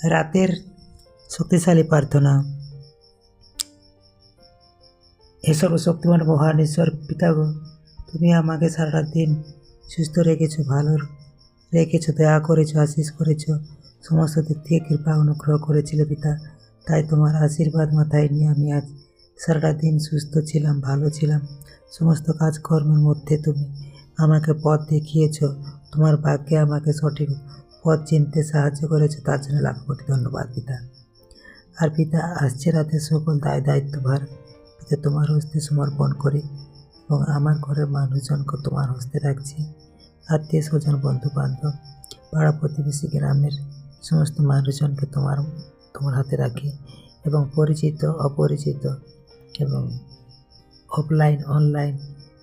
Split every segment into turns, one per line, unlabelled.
রাতের শক্তিশালী প্রার্থনা। হে সর্বশক্তিমান মহান ঈশ্বর পিতা গো, তুমি আমাকে সারাটা দিন সুস্থ রেখেছো, ভালো রেখেছো, দয়া করেছো, আশিস করেছো, সমস্ত দিক থেকে কৃপা অনুগ্রহ করেছিলে পিতা। তাই তোমার আশীর্বাদ মাথায় নিয়ে আমি আজ সারাটা দিন সুস্থ ছিলাম, ভালো ছিলাম। সমস্ত কাজকর্মের মধ্যে তুমি আমাকে পথ দেখিয়েছো, তোমার ভাগ্যে আমাকে সঠিক পথ চিনতে সাহায্য করেছো, তার জন্য লাখ কোটি ধন্যবাদ পিতা। আর পিতা, আসছে রাতে সকল দায়িত্বভার পিতা তোমার হস্তে সমর্পণ করি এবং আমার ঘরের মানুষজনকে তোমার হস্তে রাখছি। আত্মীয় স্বজন, বন্ধু বান্ধব, পাড়া প্রতিবেশী, গ্রামের সমস্ত মানুষজনকে তোমার হাতে রাখি এবং পরিচিত অপরিচিত এবং অফলাইন অনলাইন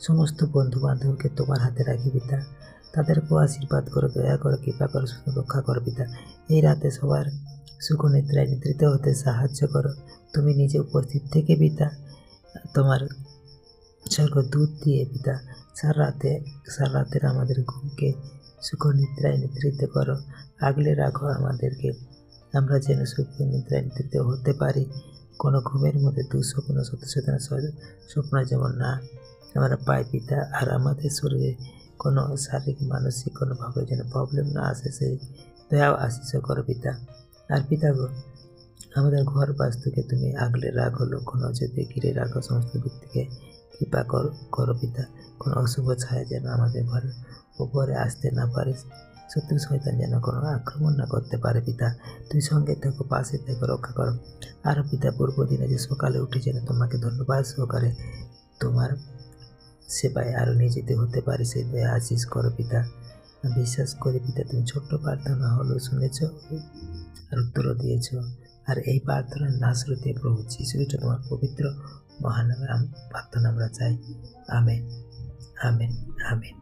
সমস্ত বন্ধু বান্ধবকে তোমার হাতে রাখি পিতা। তাদেরকেও আশীর্বাদ করো, দয়া করো, কৃপা করো, রক্ষা করো পিতা। এই রাতে সবার সুখনিদ্রায় নিদ্রিত হতে সাহায্য করো। তুমি নিজে উপস্থিত থেকে পিতা তোমার স্বর্গদূত দিয়ে পিতা সারা রাতের আমাদের ঘুমকে সুখনিদ্রায় নিদ্রিত করো, আগলে রাখো আমাদেরকে, আমরা যেন সুখনিদ্রায় নিদ্রিত হতে পারি। কোনো ঘুমের মধ্যে দুঃস্বপ্ন, স্বপ্ন যেমন না আমরা পাই পিতা। আর আমাদের শরীরে কোনো শারীরিক মানসিক কোনোভাবে যেন প্রবলেম না আসে, সেই দয়াও আশিস করো পিতা। আর পিতা গো, আমাদের ঘর বাস্তুকে তুমি আগলে রাখো, লক্ষ্য নজর দিয়ে ঘিরে রাখো, সমস্ত দিক থেকে কৃপা করো পিতা। কোনো অশুভ ছায়া যেন আমাদের ঘরের উপরে আসতে না পারে, শত্রু শয়তান যেন কোনো আক্রমণ না করতে পারে পিতা। তুমি সঙ্গে থেকো, পাশে থেকো, রক্ষা করো। আর পিতা, পূর্ব দিনে যে সকালে উঠে যেন তোমাকে ধন্যবাদ সহকারে তোমার সেবায় আরও নিয়োজিত হতে পারে, সেই দয়া আশিস করো পিতা। বিশ্বাস করি পিতা, তুমি ছোট্ট প্রার্থনা হলো শুনেছ আর উত্তরও দিয়েছ। আর এই প্রার্থনার নাসরতে প্রভু যীশু খ্রিস্ট তোমার পবিত্র মহানামে প্রার্থনা আমরা চাই। Amen, amen, amen.